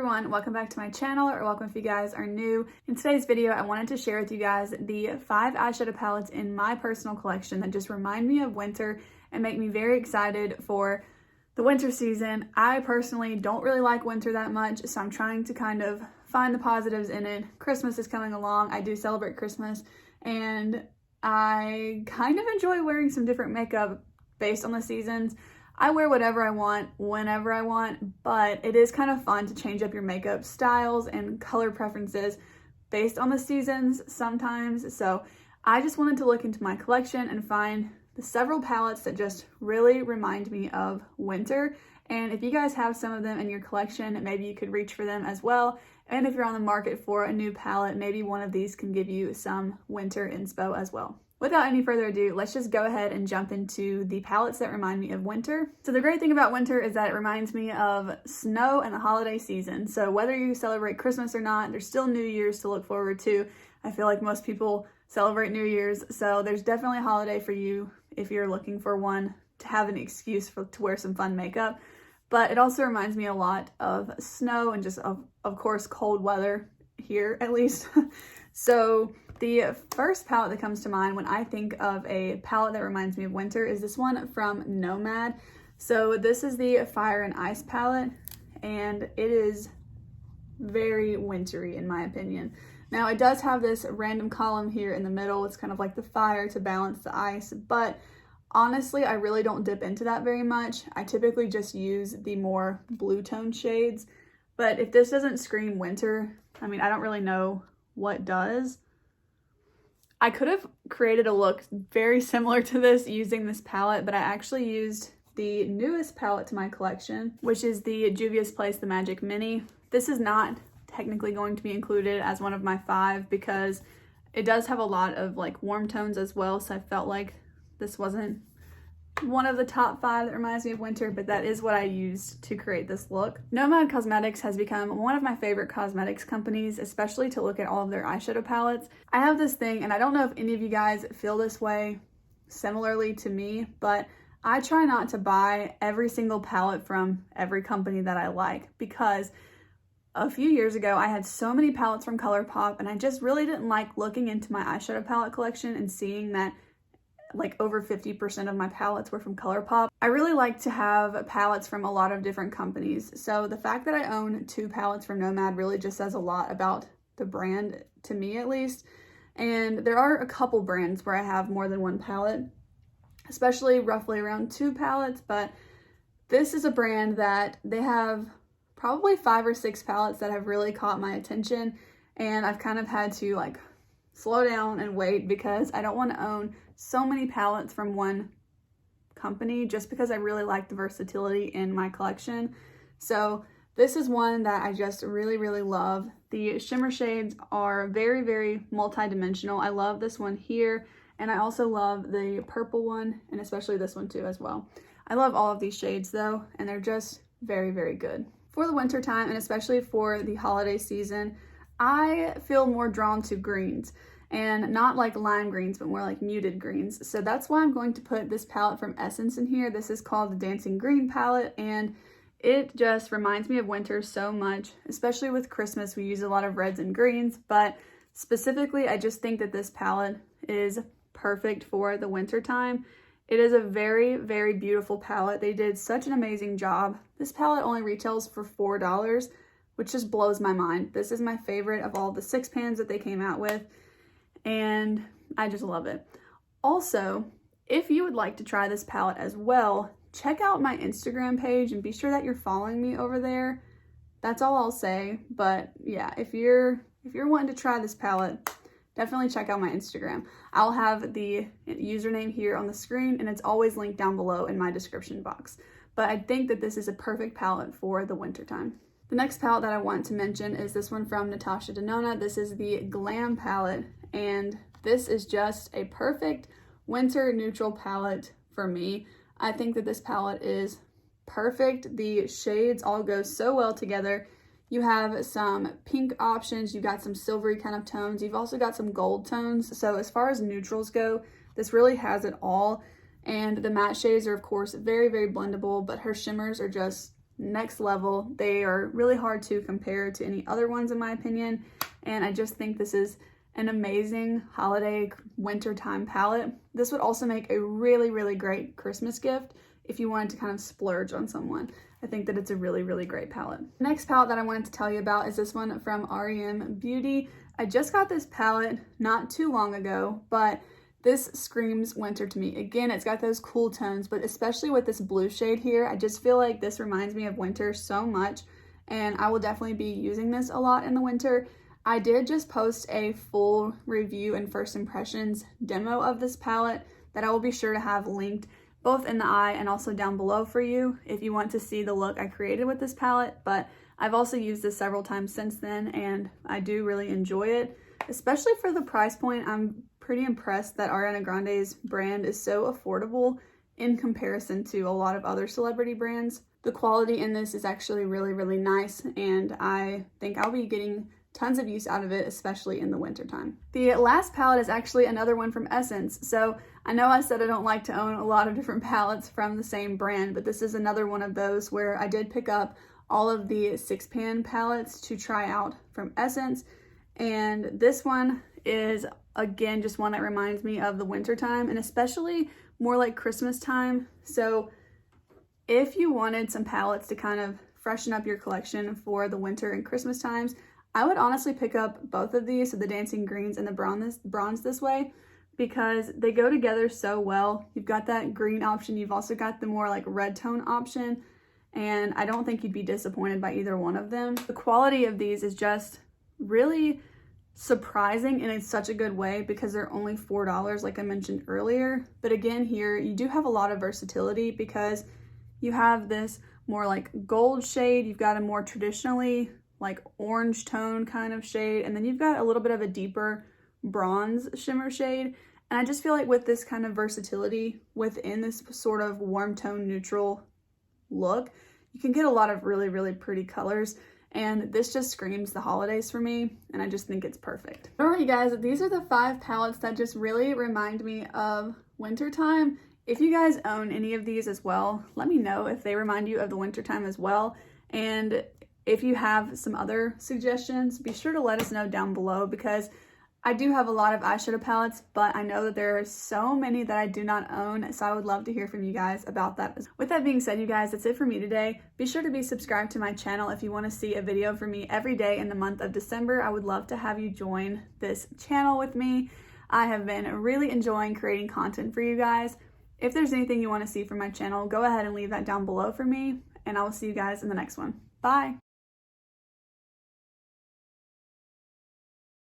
everyone, welcome back to my channel, or welcome if you guys are new. In today's video, I wanted to share with you guys the 5 eyeshadow palettes in my personal collection that just remind me of winter and make me very excited for the winter season. I personally don't really like winter that much, so I'm trying to kind of find the positives in it. Christmas is coming along. I do celebrate Christmas, and I kind of enjoy wearing some different makeup based on the seasons. I wear whatever I want, whenever I want, but it is kind of fun to change up your makeup styles and color preferences based on the seasons sometimes. So I just wanted to look into my collection and find the several palettes that just really remind me of winter. And if you guys have some of them in your collection, maybe you could reach for them as well. And if you're on the market for a new palette, maybe one of these can give you some winter inspo as well. Without any further ado, let's just go ahead and jump into the palettes that remind me of winter. So the great thing about winter is that it reminds me of snow and the holiday season. So whether you celebrate Christmas or not, there's still New Year's to look forward to. I feel like most people celebrate New Year's, so there's definitely a holiday for you if you're looking for one to have an excuse to wear some fun makeup. But it also reminds me a lot of snow and just of course cold weather here at least. So the first palette that comes to mind when I think of a palette that reminds me of winter is this one from Nomad. So this is the Fire and Ice palette, and it is very wintry in my opinion. Now it does have this random column here in the middle. It's kind of like the fire to balance the ice, but honestly, I really don't dip into that very much. I typically just use the more blue tone shades, but if this doesn't scream winter, I mean, I don't really know what does. I could have created a look very similar to this using this palette, but I actually used the newest palette to my collection, which is the Juvia's Place The Magic Mini. This is not technically going to be included as one of my 5 because it does have a lot of like warm tones as well, so I felt like this wasn't one of the top 5 that reminds me of winter, but that is what I used to create this look. Nomad Cosmetics has become one of my favorite cosmetics companies, especially to look at all of their eyeshadow palettes. I have this thing, and I don't know if any of you guys feel this way similarly to me, but I try not to buy every single palette from every company that I like, because a few years ago I had so many palettes from ColourPop, and I just really didn't like looking into my eyeshadow palette collection and seeing that like over 50% of my palettes were from ColourPop. I really like to have palettes from a lot of different companies. So the fact that I own 2 palettes from Nomad really just says a lot about the brand, to me at least. And there are a couple brands where I have more than one palette, especially roughly around 2 palettes, but this is a brand that they have probably 5 or 6 palettes that have really caught my attention, and I've kind of had to like slow down and wait because I don't want to own so many palettes from one company just because I really like the versatility in my collection. So this is one that I just really love. The shimmer shades are very multi-dimensional. I love this one here, and I also love the purple one, and especially this one too as well. I love all of these shades though, and they're just very good. For the winter time, and especially for the holiday season, I feel more drawn to greens, and not like lime greens, but more like muted greens. So that's why I'm going to put this palette from Essence in here. This is called the Dancing Green palette, and it just reminds me of winter so much, especially with Christmas. We use a lot of reds and greens, but specifically, I just think that this palette is perfect for the winter time. It is a very beautiful palette. They did such an amazing job. This palette only retails for $4, which just blows my mind. This is my favorite of all the 6 pans that they came out with, and I just love it. Also, if you would like to try this palette as well, check out my Instagram page and be sure that you're following me over there. That's all I'll say, but yeah, if you're wanting to try this palette, definitely check out my Instagram. I'll have the username here on the screen, and it's always linked down below in my description box. But I think that this is a perfect palette for the winter time. The next palette that I want to mention is this one from Natasha Denona. This is the Glam Palette, and this is just a perfect winter neutral palette for me. I think that this palette is perfect. The shades all go so well together. You have some pink options, you've got some silvery kind of tones, you've also got some gold tones. So as far as neutrals go, this really has it all. And the matte shades are of course very blendable, but her shimmers are just next level. They are really hard to compare to any other ones in my opinion, and I just think this is an amazing holiday wintertime palette. This would also make a really, really great Christmas gift if you wanted to kind of splurge on someone. I think that it's a really, really great palette. The next palette that I wanted to tell you about is this one from Rem Beauty. I just got this palette not too long ago, but this screams winter to me. Again, it's got those cool tones, but especially with this blue shade here, I just feel like this reminds me of winter so much, and I will definitely be using this a lot in the winter. I did just post a full review and first impressions demo of this palette that I will be sure to have linked both in the eye and also down below for you if you want to see the look I created with this palette. But I've also used this several times since then, and I do really enjoy it, especially for the price point. I'm pretty impressed that Ariana Grande's brand is so affordable in comparison to a lot of other celebrity brands. The quality in this is actually really, really nice, and I think I'll be getting tons of use out of it, especially in the wintertime. The last palette is actually another one from Essence. So I know I said I don't like to own a lot of different palettes from the same brand, but this is another one of those where I did pick up all of the 6-pan palettes to try out from Essence. And this one is, again, just one that reminds me of the wintertime, and especially more like Christmas time. So if you wanted some palettes to kind of freshen up your collection for the winter and Christmas times, I would honestly pick up both of these, so the Dancing Greens and the Bronze This Way, because they go together so well. You've got that green option, you've also got the more like red tone option, and I don't think you'd be disappointed by either one of them. The quality of these is just really surprising and in such a good way because they're only $4 like I mentioned earlier. But again, here you do have a lot of versatility because you have this more like gold shade, you've got a more traditionally like orange tone kind of shade, and then you've got a little bit of a deeper bronze shimmer shade. And I just feel like with this kind of versatility within this sort of warm tone neutral look, you can get a lot of really, really pretty colors, and this just screams the holidays for me, and I just think it's perfect. Alright, you guys, these are the 5 palettes that just really remind me of wintertime. If you guys own any of these as well, let me know if they remind you of the wintertime as well, and if you have some other suggestions, be sure to let us know down below, because I do have a lot of eyeshadow palettes, but I know that there are so many that I do not own, so I would love to hear from you guys about that. With that being said, you guys, that's it for me today. Be sure to be subscribed to my channel if you want to see a video from me every day in the month of December. I would love to have you join this channel with me. I have been really enjoying creating content for you guys. If there's anything you want to see from my channel, go ahead and leave that down below for me, and I will see you guys in the next one. Bye!